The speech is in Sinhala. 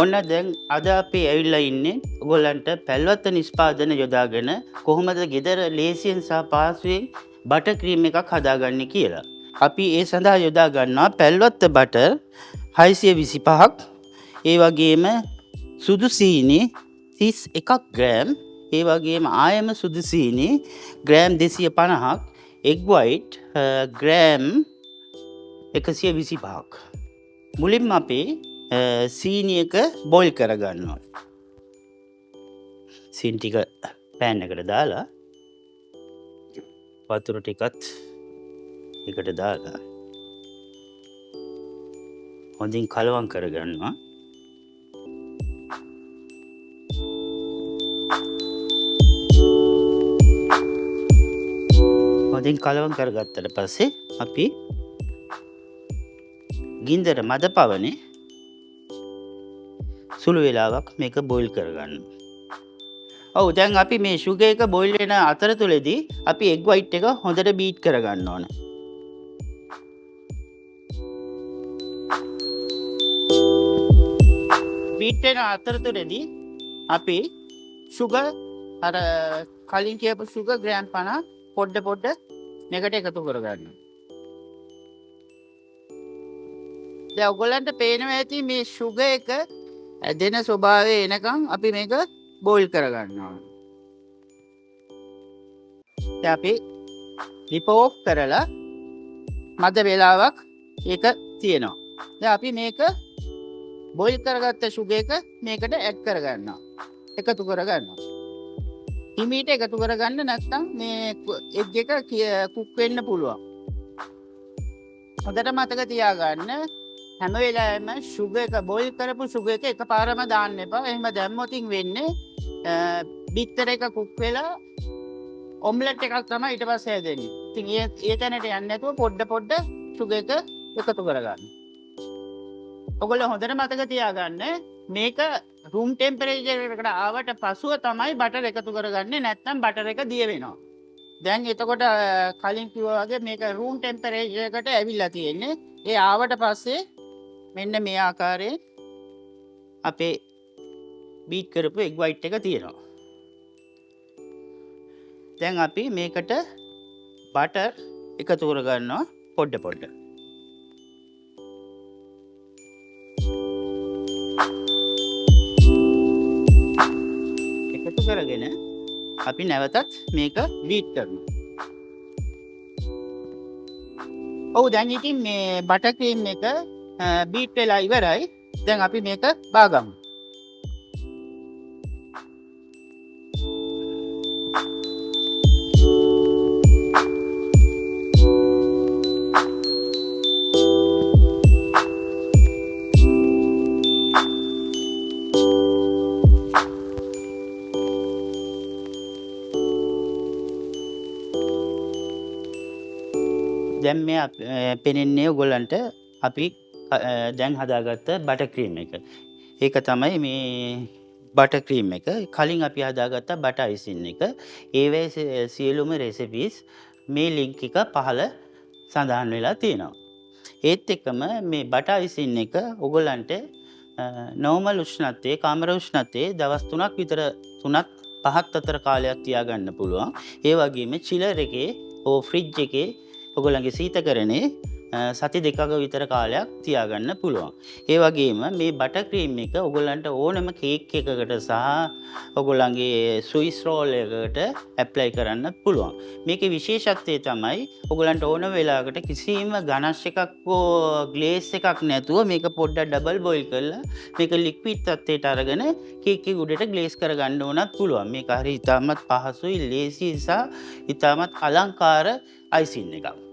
ඔන්න දැන් අද අපි ඇවිල්ලා ඉන්නේ ඔයගොල්ලන්ට පැල්වත්ත නිෂ්පාදන යොදාගෙන කොහොමද ගෙදර ලේසියෙන් සහ පහසුවෙන් බටර් ක්‍රීම් එකක් හදාගන්නේ කියලා. අපි ඒ සඳහා යොදා ගන්නවා පැල්වත්ත බටර් 625ක්, ඒ වගේම සුදු සීනි 31ක් ග්‍රෑම්, ඒ වගේම ආයම සුදු සීනි ග්‍රෑම් 250ක්, එග් වයිට් ග්‍රෑම් 125ක්. මුලින්ම අපි සීනි එක බොයිල් කරගන්නවා. සීනි ටික පෑන් එකට දාලා වතුර ටිකත් එකට දාලා හොඳින් කලවම් කරගන්නවා. හොඳින් කලවම් කරගත්තට පස්සේ අපි ගින්දර මද පවනේ සුළු වෙලාවක් මේක බොයිල් කරගන්න. ඔව් දැන් අපි මේ සුගර් එක බොයිල් වෙන අතරතුරේදී අපි එග් වයිට් එක හොඳට බීට් කරගන්න ඕන. බීට් වෙන අතරතුරේදී අපි සුගර් අර කලින් කියපු සුගර් ග්‍රෑම් 50 පොඩ මේකට එකතු කරගන්න. දැන් ඔයගොල්ලන්ට පේනවා ඇති මේ සුගර් එක ඇදෙන ස්වභාවය එනකම් අපි මේක බෝයිල් කරගන්නවා. දැන් අපි ලිප ඕෆ් කරලා මද වේලාවක් ඒක තියෙනවා. දැන් අපි මේක බෝයිල් කරගත්ත සුගර් එක මේකට ඇඩ් කරගන්නවා. එකතු කරගන්නවා. හිමීට එකතු කරගන්න නැත්නම් මේ එග් එක කුක් වෙන්න පුළුවන්. හොඳට මතක තියාගන්න හැම වෙලාවෙම සුගර් එක බොයිල් කරපු සුගර් එක එකපාරම දාන්න එපා. එහෙම දැම්මොත් වෙන්නේ බිත්තර එක කුක් වෙලා ඔම්ලට් එකක් තමයි ඊට පස්සේ හැදෙන්නේ. ඉතින් ඒ තැනට යන්නේ නැතුව පොඩ සුගර් එක එකතු කරගන්න. ඔයගොල්ලෝ හොඳට මතක තියාගන්න මේක රූම් ටෙම්පරේචර් එකට ආවට පසුව තමයි බටර් එකතු කරගන්නේ, නැත්නම් බටර් එක දිය වෙනවා. දැන් එතකොට කලින් කිව්වා වගේ මේක රූම් ටෙම්පරේචර් එකට ඇවිල්ලා තියෙන්නේ. ඒ ආවට පස්සේ මෙන්න මේ ආකාරයෙන් අපේ බීට් කරපු එග් වයිට් එක තියෙනවා. දැන් අපි මේකට බටර් එකතු කරගන්නවා පොඩ. එකතු කරගෙන අපි නැවතත් මේක බීට් කරනවා. ඔව් දැන් ඉතින් මේ බටර් ක්‍රීම් එක බීට් වෙලා ඉවරයි. දැන් අපි මේක බාගමු. දැන් මේ පෙනෙන්නේ ඔයගොල්ලන්ට අපි දැන් හදාගත්ත බටර් ක්‍රීම් එක. ඒක තමයි මේ බටර් ක්‍රීම් එක. කලින් අපි හදාගත්ත බටර් අයිසින් එක. ඒවේ සියලුම රෙසිපීස් මේ ලින්ක් එක පහළ සඳහන් වෙලා තියෙනවා. ඒත් එක්කම මේ බටර් අයිසින් එක ඔයගොල්ලන්ට නෝමල් උෂ්ණත්වයේ කාමර උෂ්ණත්වයේ දවස් 3ක් විතර 5ක් අතර කාලයක් තියාගන්න පුළුවන්. ඒ වගේම චිලර් එකේ ෆ්‍රිජ් එකේ ඔයගොල්ලන්ගේ සීතකරණේ සති 2ක විතර කාලයක් තියාගන්න පුළුවන්. ඒ වගේම මේ බටර් ක්‍රීම් එක ඔයගොල්ලන්ට ඕනම කේක් එකකට සහ ඔයගොල්ලන්ගේ ස්විස් රෝල් එකකට ඇප්ලයි කරන්න පුළුවන්. මේකේ විශේෂත්වය තමයි ඔයගොල්ලන්ට ඕන වෙලාවකට කිසිම ගනෂ් එකක් හෝ ග්ලේස් එකක් නැතුව මේක පොඩ්ඩක් ඩබල් බොයිල් කරලා මේක ලික්විඩ් තත්ත්වයට අරගෙන කේක් එක උඩට ග්ලේස් කරගන්න ඕනත් පුළුවන්. මේක හරි ඉතාමත් පහසුයි, ලේසි සහ ඉතාමත් අලංකාර අයිසින් එකක්.